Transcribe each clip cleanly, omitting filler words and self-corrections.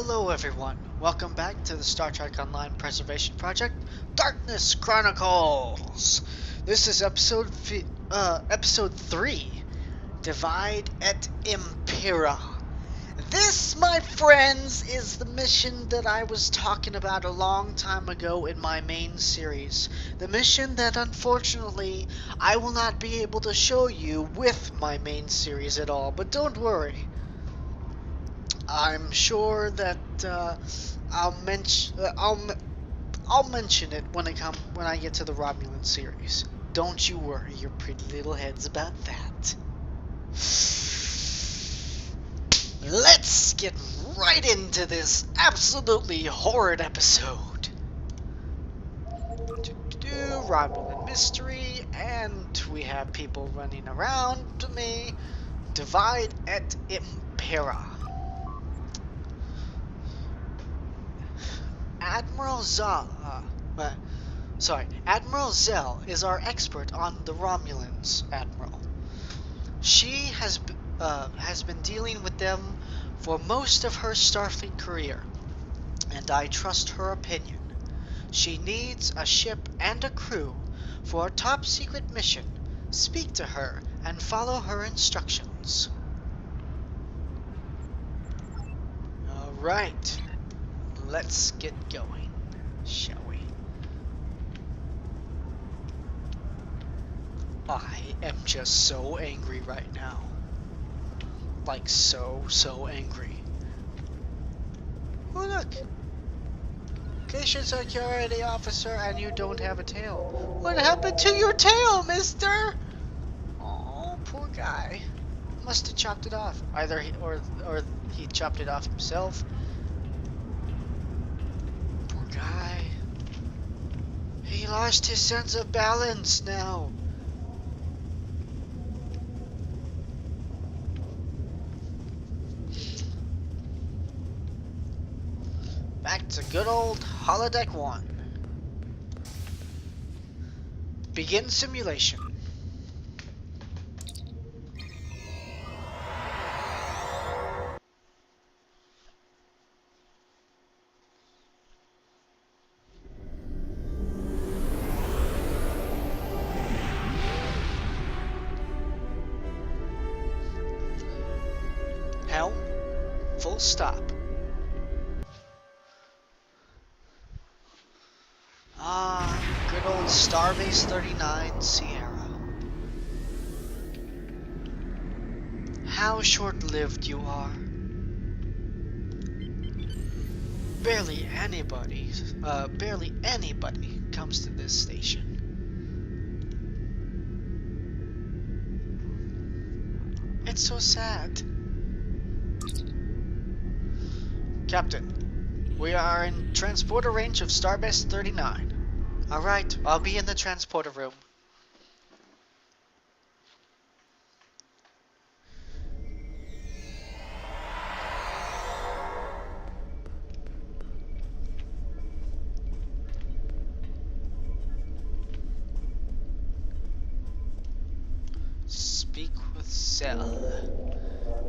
Hello everyone, welcome back to the Star Trek Online Preservation Project, Darkness Chronicles! This is episode 3, Divide et Impera. This, my friends, is the mission that I was talking about a long time ago in my main series. The mission that unfortunately I will not be able to show you with my main series at all, but don't worry. I'm sure that I'll mention it when I get to the Romulan series. Don't you worry your pretty little heads about that. Let's get right into this absolutely horrid episode. Romulan mystery, and we have people running around me. Divide et Impera. Admiral Zell is our expert on the Romulans, Admiral. She has been dealing with them for most of her Starfleet career, and I trust her opinion. She needs a ship and a crew for a top-secret mission. Speak to her and follow her instructions. All right. Let's get going, shall we? I am just so angry right now. Like so angry. Oh look! Cation security officer, and you don't have a tail. What happened to your tail, mister? Oh, poor guy. Must have chopped it off. Either he chopped it off himself. Guy. He lost his sense of balance now. Back to good old Holodeck 1. Begin simulation. Helm, full stop. Good old Starbase 39 Sierra. How short-lived you are. Barely anybody comes to this station. It's so sad. Captain, we are in transporter range of Starbase 39. Alright, I'll be in the transporter room. Speak with Zell.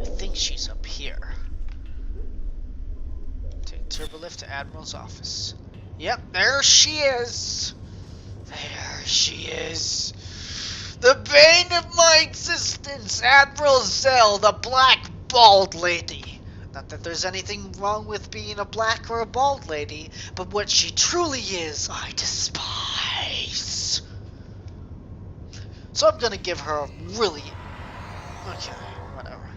I think she's up here. Take turbolift to Admiral's office. Yep, there she is. There she is. The bane of my existence, Admiral Zell, the black bald lady. Not that there's anything wrong with being a black or a bald lady, but what she truly is, I despise. So I'm gonna give her a really... Okay, whatever.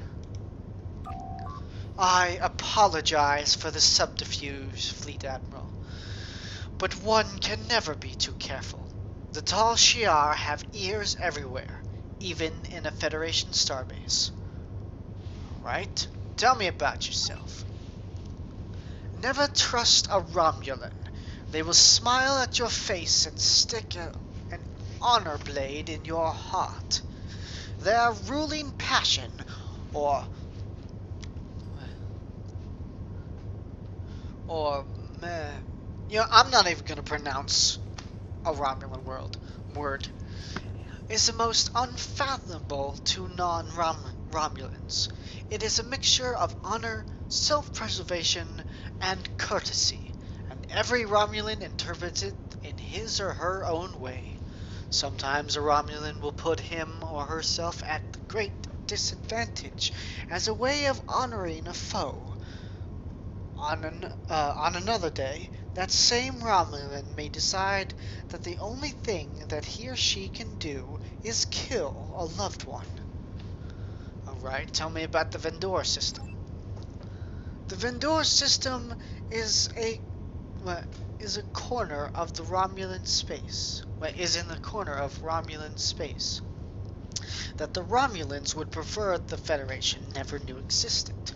I apologize for the subterfuge, Fleet Admiral. But one can never be too careful. The Tal Shiar have ears everywhere, even in a Federation starbase. Right? Tell me about yourself. Never trust a Romulan. They will smile at your face and stick an honor blade in your heart. Their ruling passion, or I'm not even going to pronounce a Romulan word, is the most unfathomable to non-Romulans. It is a mixture of honor, self-preservation, and courtesy, and every Romulan interprets it in his or her own way. Sometimes a Romulan will put him or herself at great disadvantage as a way of honoring a foe. On another day, that same Romulan may decide that the only thing that he or she can do is kill a loved one. Alright, tell me about the Vendor system. The Vendor system is a corner of the Romulan space. Is in the corner of Romulan space that the Romulans would prefer the Federation never knew existed.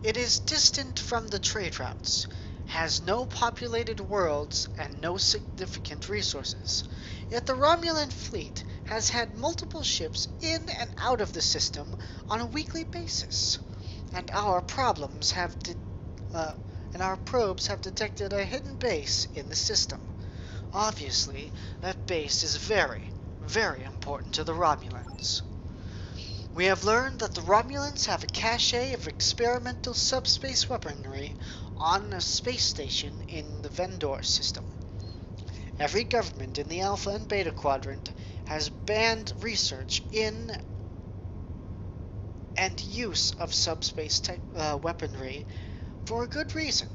It is distant from the trade routes, has no populated worlds, and no significant resources. Yet the Romulan fleet has had multiple ships in and out of the system on a weekly basis, and our probes have detected a hidden base in the system. Obviously, that base is very, very important to the Romulans. We have learned that the Romulans have a cache of experimental subspace weaponry on a space station in the Vendor system. Every government in the Alpha and Beta Quadrant has banned research in and use of subspace weaponry for a good reason.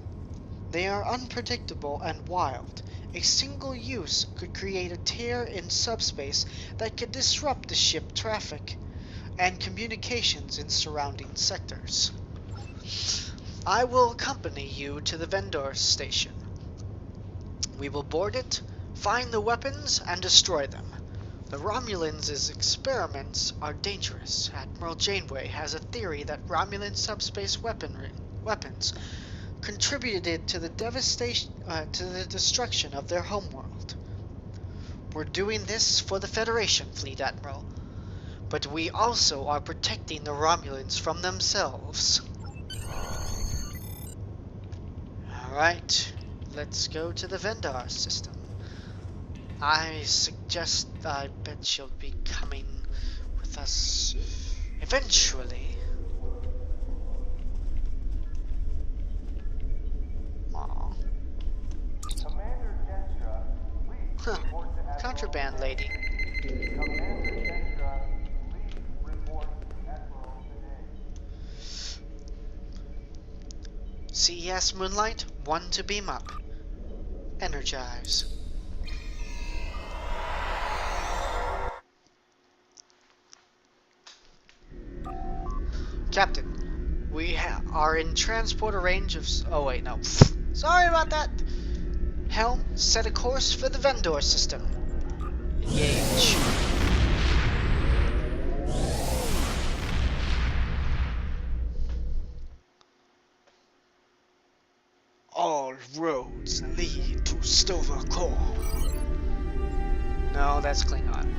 They are unpredictable and wild. A single use could create a tear in subspace that could disrupt the ship traffic and communications in surrounding sectors. I will accompany you to the Vendor station. We will board it, find the weapons, and destroy them. The Romulans' experiments are dangerous. Admiral Janeway has a theory that Romulan subspace weapons contributed to the destruction of their homeworld. We're doing this for the Federation, Fleet Admiral. But we also are protecting the Romulans from themselves. Alright, let's go to the Vendor system. I bet she'll be coming with us eventually. Aww. Commander Jenstra, please report to Admiral Contraband lady. Commander Jenstra, please report to Admiral today. CES Moonlight, 1 to beam up. Energize. Captain, we are in transporter range of... Oh wait, no. Sorry about that. Helm, set a course for the Vendor system. Engage. All roads lead to Sto-vo-kor. No, that's Klingon.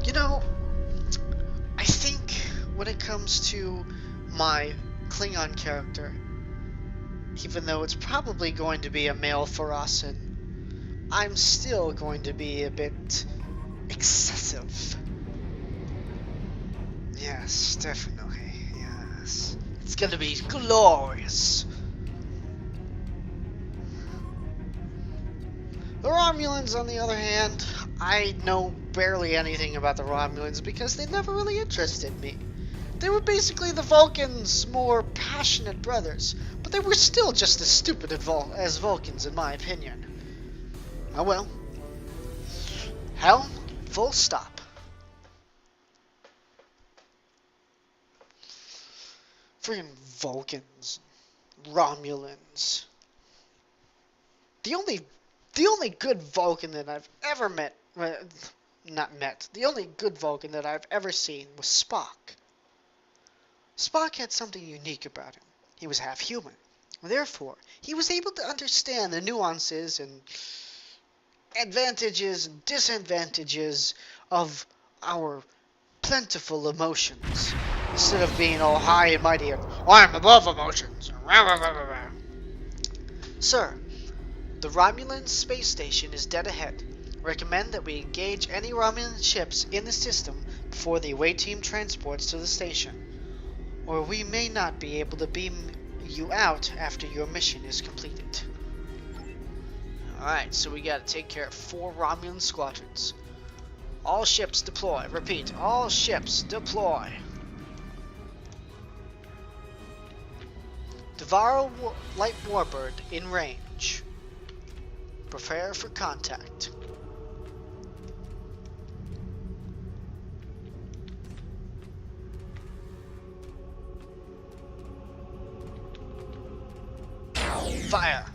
You know, I think when it comes to my Klingon character, even though it's probably going to be a male Pharosan, I'm still going to be a bit excessive. Yes, definitely, yes. It's gonna be glorious. The Romulans, on the other hand, I know barely anything about the Romulans because they never really interested me. They were basically the Vulcans' more passionate brothers, but they were still just as stupid as Vulcans in my opinion. Oh well. Helm, full stop. Friggin' Vulcans. Romulans. The only good Vulcan that I've ever met, the only good Vulcan that I've ever seen was Spock. Spock had something unique about him. He was half human. Therefore, he was able to understand the nuances and advantages and disadvantages of our plentiful emotions, instead of being all high and mighty and, I'm above emotions. Sir, the Romulan space station is dead ahead. Recommend that we engage any Romulan ships in the system before the away team transports to the station, or we may not be able to beam you out after your mission is completed. Alright, so we gotta take care of 4 Romulan squadrons. All ships deploy. Repeat, all ships deploy. Devaro Light Warbird in range. Prepare for contact. Fire!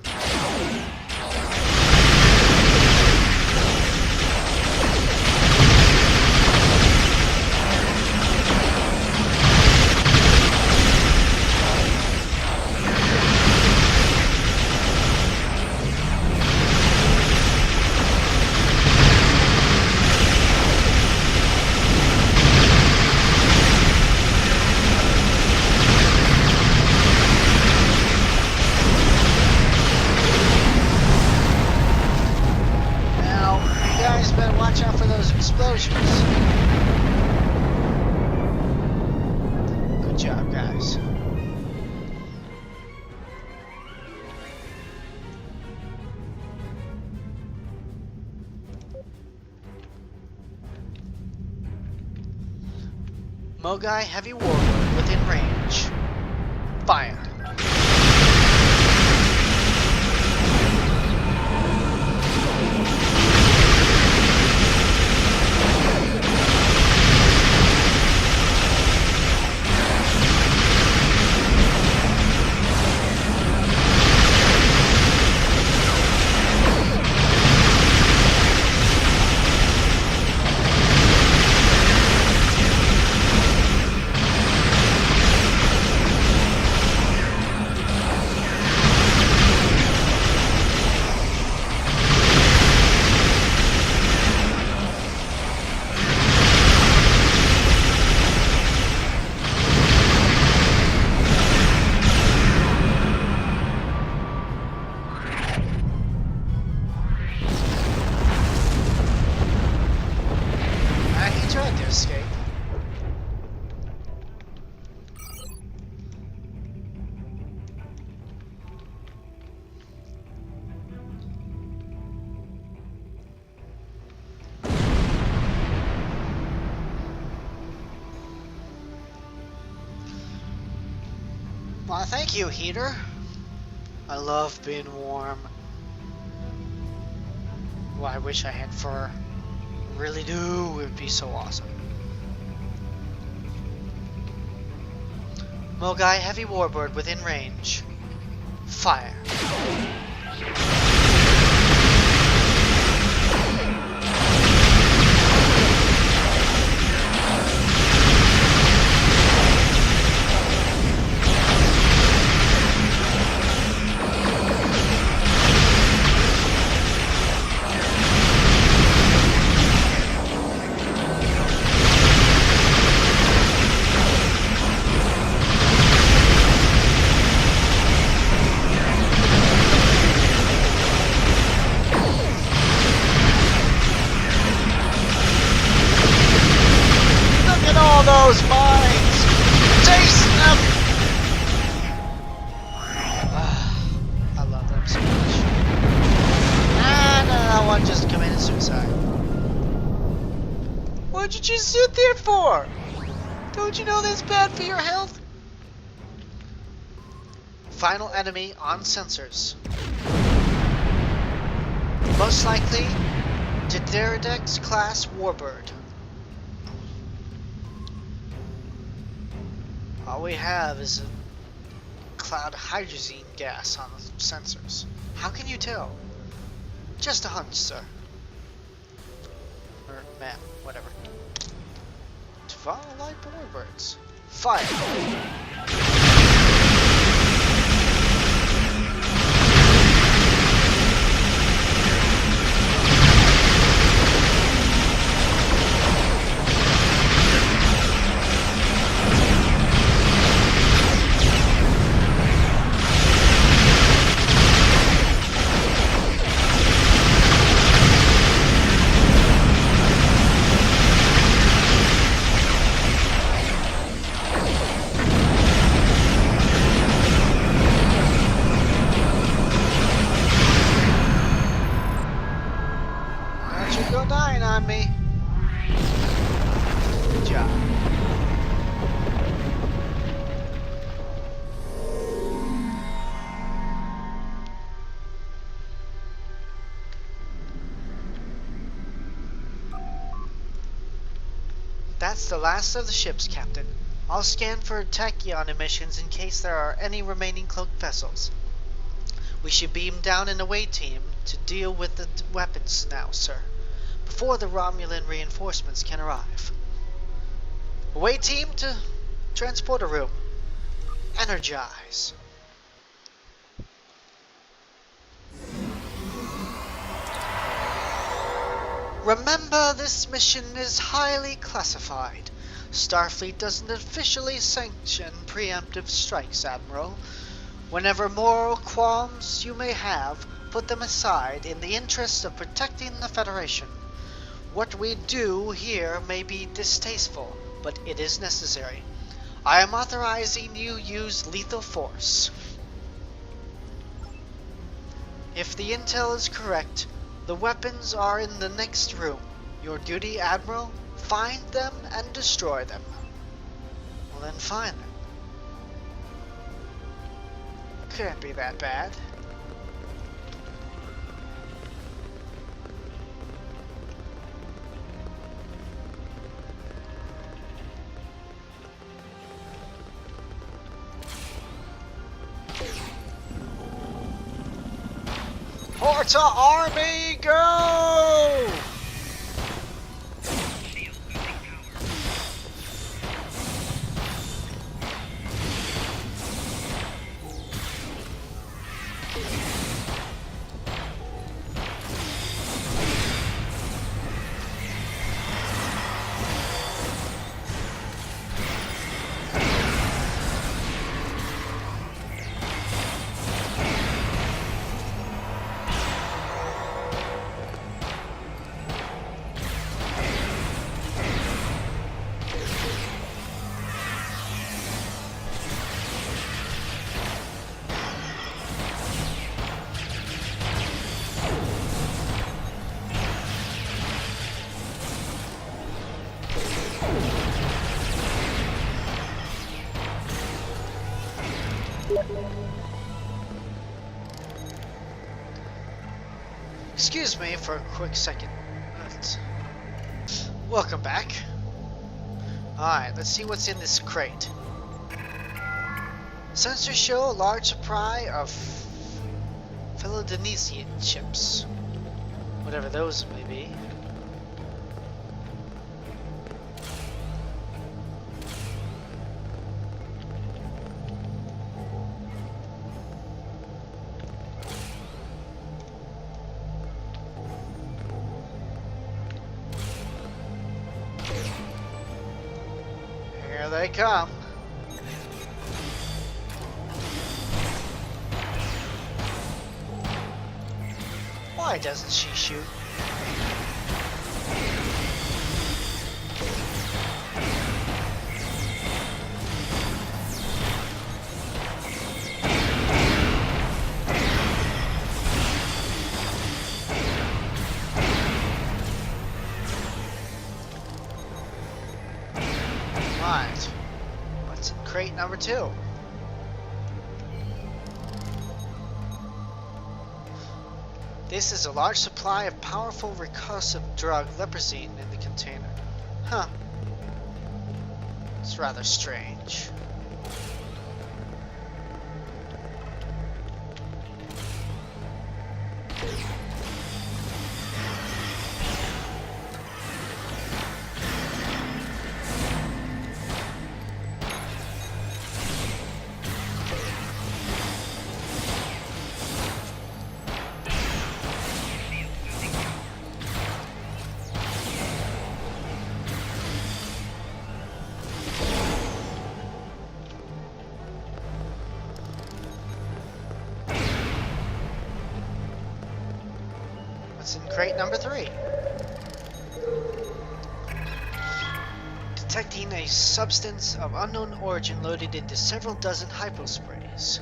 Watch out for those explosions. Good job, guys. Mogai Heavy Warbird within range. Fire. Escape. Well, thank you, Heater. I love being warm. Well, I wish I had fur. Really do. It would be so awesome. Mogai Heavy Warbird within range. Fire. Those mines! Taste them! I love them so much. And I want just to commit suicide. What'd you just sit there for? Don't you know that's bad for your health? Final enemy on sensors. Most likely, Dideridex class Warbird. All we have is a cloud hydrazine gas on the sensors. How can you tell? Just a hunch, sir. Or ma'am, whatever. Devaro Light Warbirds. Fire! That's the last of the ships, Captain. I'll scan for tachyon emissions in case there are any remaining cloaked vessels. We should beam down an away team to deal with the weapons now, sir, before the Romulan reinforcements can arrive. Away team to transporter room. Energize. Remember, this mission is highly classified. Starfleet doesn't officially sanction preemptive strikes, Admiral. Whenever moral qualms you may have, put them aside in the interest of protecting the Federation. What we do here may be distasteful, but it is necessary. I am authorizing you use lethal force. If the intel is correct, the weapons are in the next room. Your duty, Admiral, find them and destroy them. Well then find them. Can't be that bad. Horta Army, go! Excuse me for a quick second. Welcome back. Alright, let's see what's in this crate. Sensors show a large supply of Philodonesian chips. Whatever those may be. Here they come. Why doesn't she shoot? Right. What's in crate number 2? This is a large supply of powerful recursive drug leprosine in the container. Huh. It's rather strange. What's in crate number 3? Detecting a substance of unknown origin loaded into several dozen hyposprays.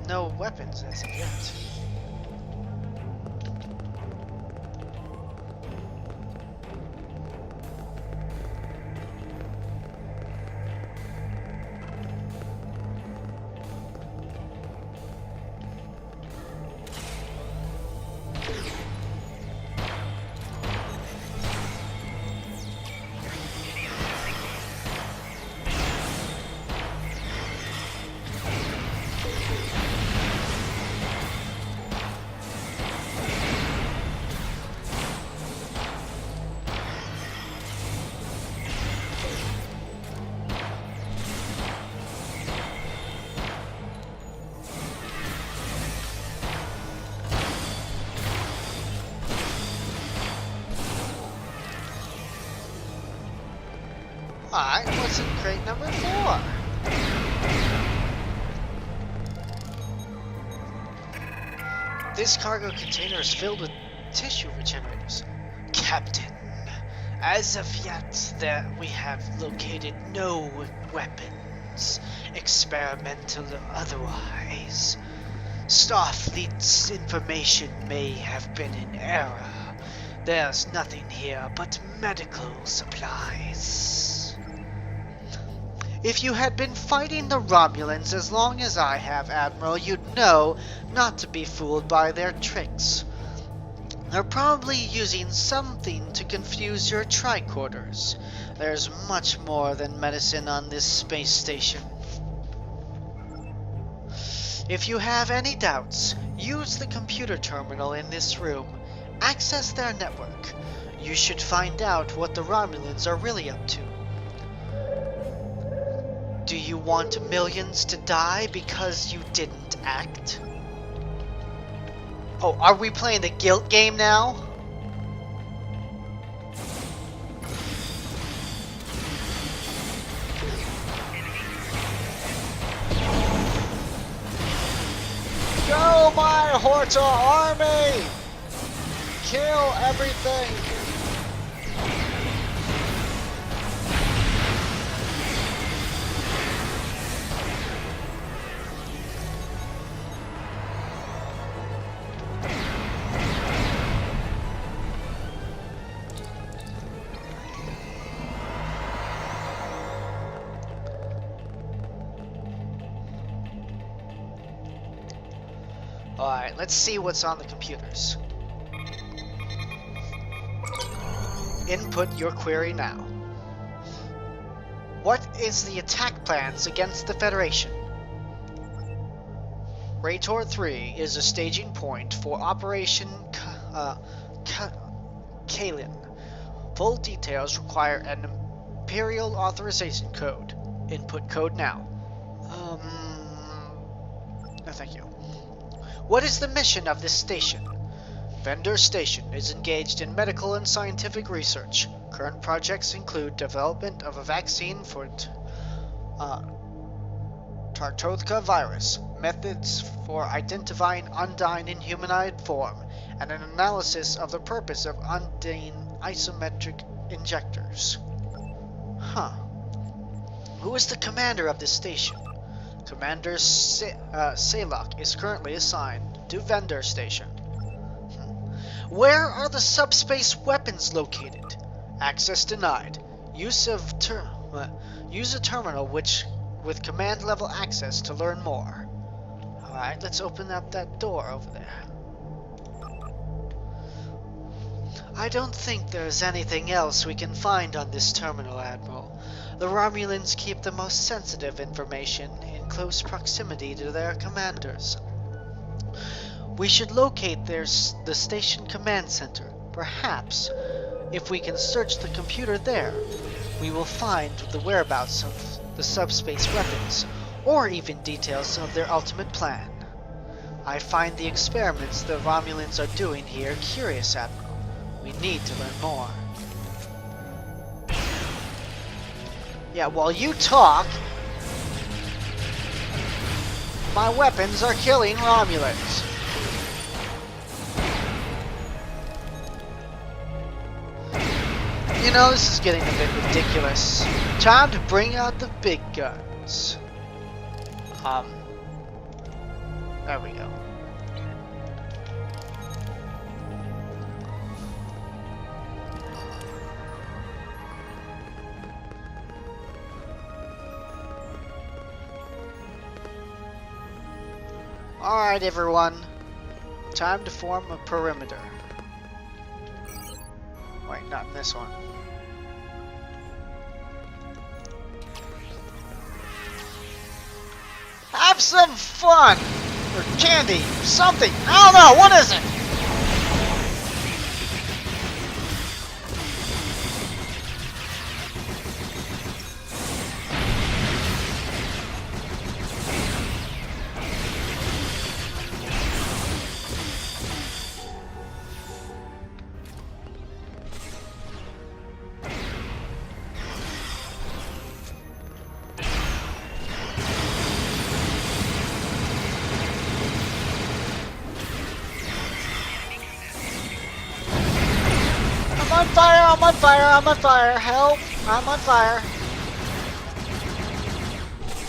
No weapons as of yet. Alright, what's in crate number 4? This cargo container is filled with tissue regenerators. Captain, as of yet, we have located no weapons, experimental or otherwise. Starfleet's information may have been in error. There's nothing here but medical supplies. If you had been fighting the Romulans as long as I have, Admiral, you'd know not to be fooled by their tricks. They're probably using something to confuse your tricorders. There's much more than medicine on this space station. If you have any doubts, use the computer terminal in this room. Access their network. You should find out what the Romulans are really up to. Do you want millions to die because you didn't act? Oh, are we playing the guilt game now? Go, my Horta army! Kill everything! Alright, let's see what's on the computers. Input your query now. What is the attack plans against the Federation? Raytor 3 is a staging point for Operation Kalin. Full details require an Imperial Authorization Code. Input code now. No, thank you. What is the mission of this station? Vendor Station is engaged in medical and scientific research. Current projects include development of a vaccine for Tartothka virus, methods for identifying Undine in humanoid form, and an analysis of the purpose of Undine isometric injectors. Huh. Who is the commander of this station? Commander Salok is currently assigned to Vendor Station. Where are the subspace weapons located? Access denied. Use a terminal with command level access to learn more. Alright, let's open up that door over there. I don't think there's anything else we can find on this terminal, Admiral. The Romulans keep the most sensitive information in close proximity to their commanders. We should locate the station command center. Perhaps, if we can search the computer there, we will find the whereabouts of the subspace weapons, or even details of their ultimate plan. I find the experiments the Romulans are doing here curious, Admiral. We need to learn more. Yeah, while you talk, my weapons are killing Romulans. You know, this is getting a bit ridiculous. Time to bring out the big guns. There we go. Alright, everyone. Time to form a perimeter. Wait, not in this one. Have some fun! Or candy, something! I don't know, what is it? I'm on fire, I'm on fire, help, I'm on fire.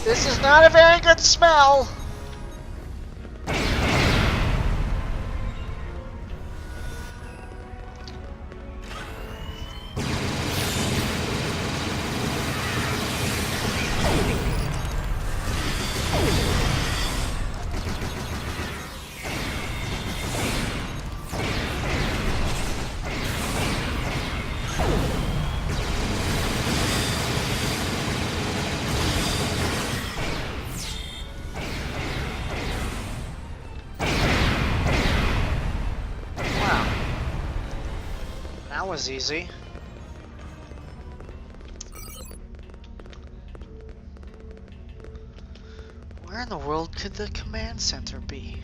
This is not a very good smell. That was easy. Where in the world could the command center be?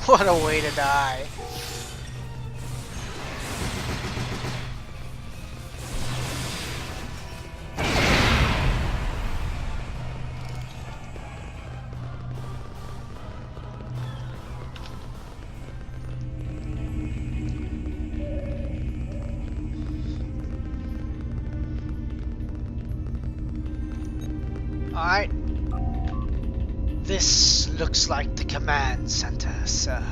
What a way to die. Alright. This looks like the command center, sir.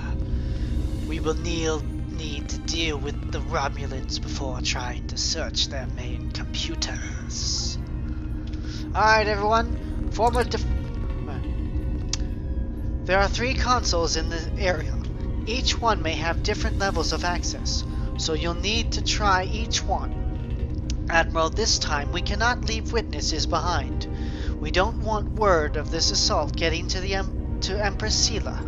We will need to deal with the Romulans before trying to search their main computers. Alright everyone, there are 3 consoles in the area. Each one may have different levels of access, so you'll need to try each one. Admiral, this time we cannot leave witnesses behind. We don't want word of this assault getting to Empress Sela.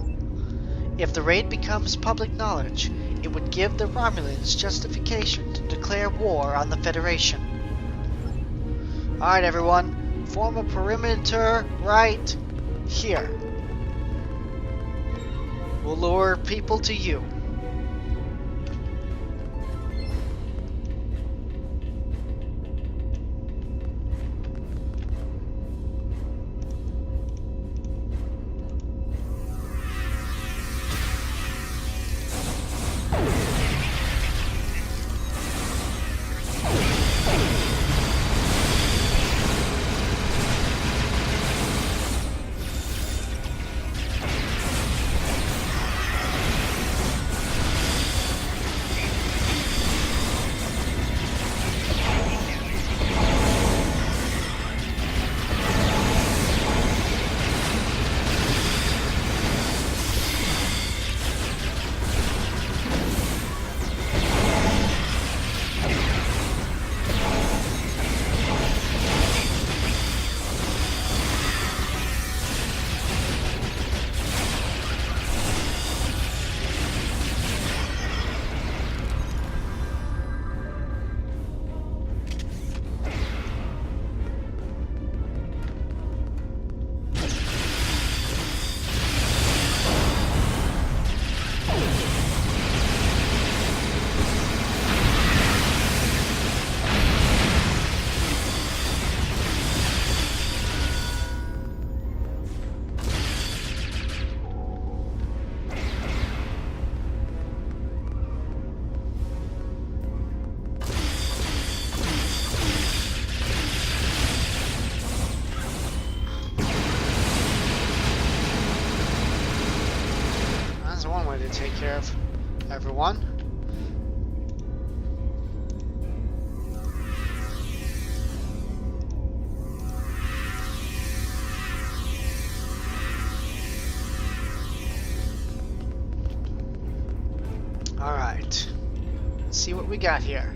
If the raid becomes public knowledge, it would give the Romulans justification to declare war on the Federation. Alright everyone, form a perimeter right here. We'll lure people to you. care of everyone. Alright. Let's see what we got here.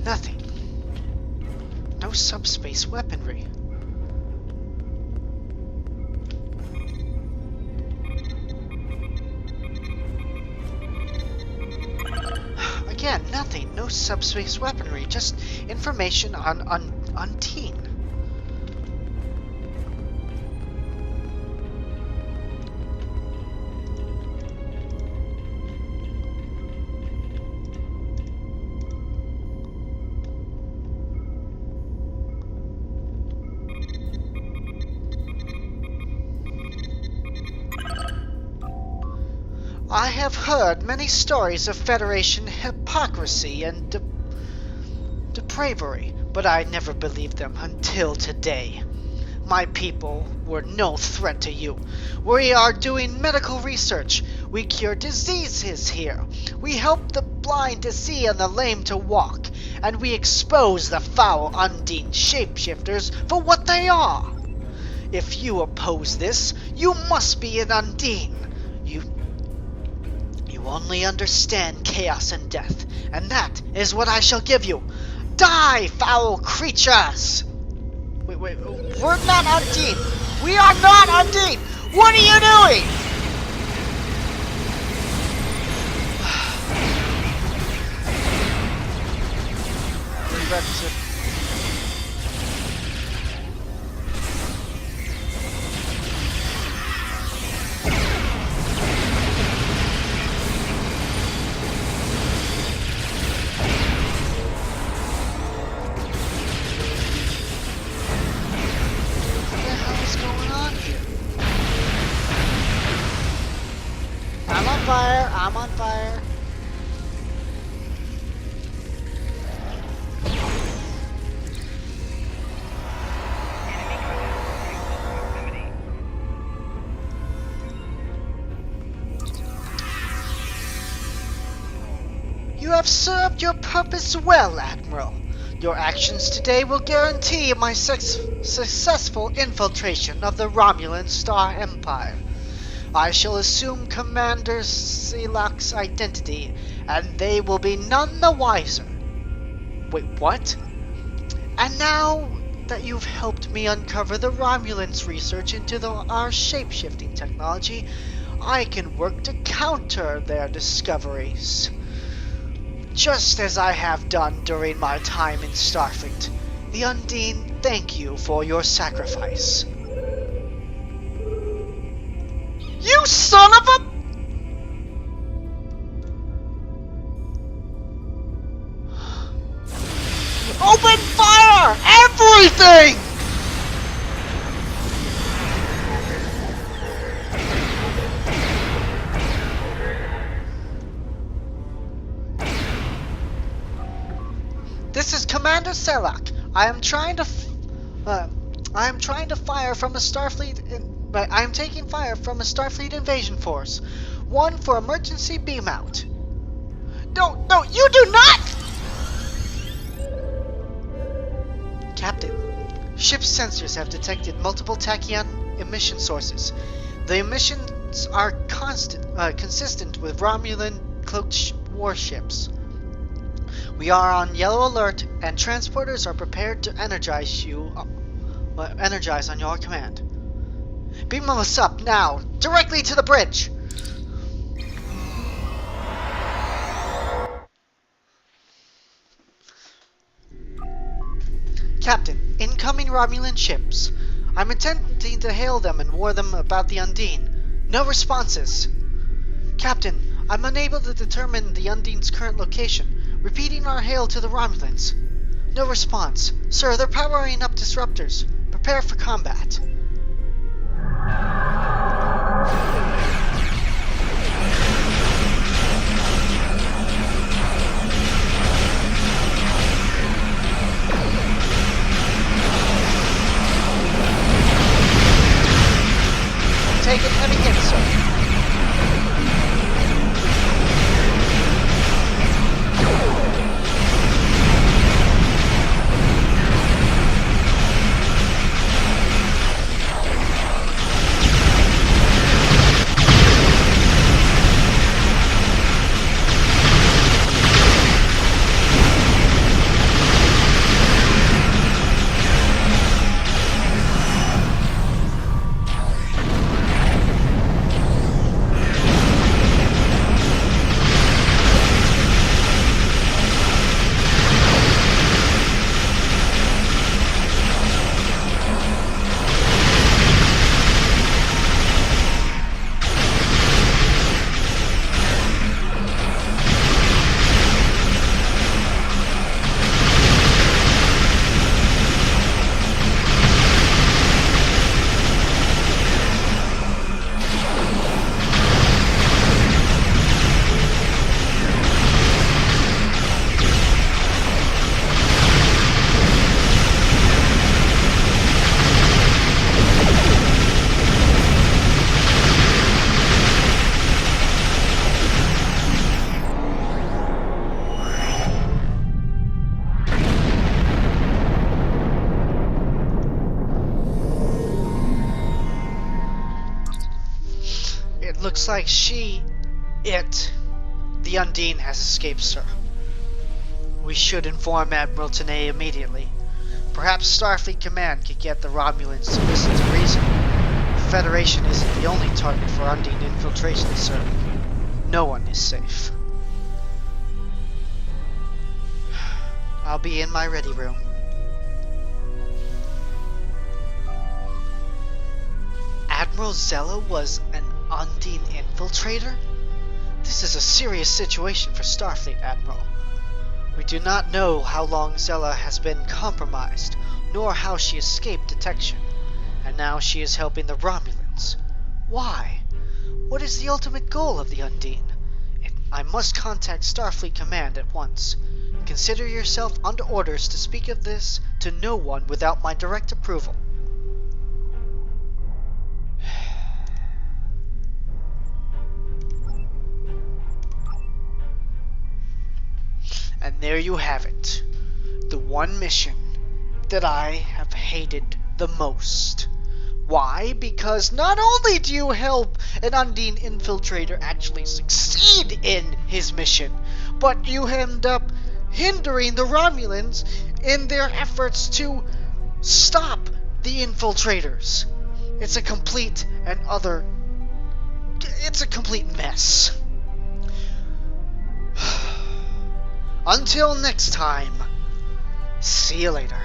Nothing. No subspace weaponry. Again, nothing. No subspace weaponry. Just information on Undine. I have heard many stories of Federation hypocrisy and depravery, but I never believed them until today. My people were no threat to you. We are doing medical research. We cure diseases here. We help the blind to see and the lame to walk. And we expose the foul Undine shapeshifters for what they are. If you oppose this, you must be an Undine. You only understand chaos and death, and that is what I shall give you. Die, foul creatures! Wait, we're not Undine! We are not Undine! What are you doing? I'm on fire. You have served your purpose well, Admiral. Your actions today will guarantee my successful infiltration of the Romulan Star Empire. I shall assume Commander Selak's identity, and they will be none the wiser. Wait, what? And now that you've helped me uncover the Romulans' research into our shape-shifting technology, I can work to counter their discoveries. Just as I have done during my time in Starfleet. The Undine thank you for your sacrifice. You son of a... Open fire! Everything! This is Commander Selak. I am trying to fire from a Starfleet... I am taking fire from a Starfleet invasion force. One for emergency beam out. No, you do not! Captain, ship's sensors have detected multiple tachyon emission sources. The emissions are consistent with Romulan cloaked warships. We are on yellow alert, and transporters are prepared to energize on your command. Beam us up now, directly to the bridge. Captain, incoming Romulan ships. I'm attempting to hail them and warn them about the Undine. No responses. Captain, I'm unable to determine the Undine's current location. Repeating our hail to the Romulans. No response. Sir, they're powering up disruptors. Prepare for combat. take it. Let me get some. It looks like the Undine has escaped, sir. We should inform Admiral Tenay immediately. Perhaps Starfleet Command could get the Romulans to listen to reason. The Federation isn't the only target for Undine infiltration, sir. No one is safe. I'll be in my ready room. Admiral Zella was an Undine infiltrator? This is a serious situation for Starfleet, Admiral. We do not know how long Zella has been compromised, nor how she escaped detection. And now she is helping the Romulans. Why? What is the ultimate goal of the Undine? I must contact Starfleet Command at once. Consider yourself under orders to speak of this to no one without my direct approval. And there you have it. The one mission that I have hated the most. Why? Because not only do you help an Undine infiltrator actually succeed in his mission, but you end up hindering the Romulans in their efforts to stop the infiltrators. It's a complete mess. Until next time, see you later.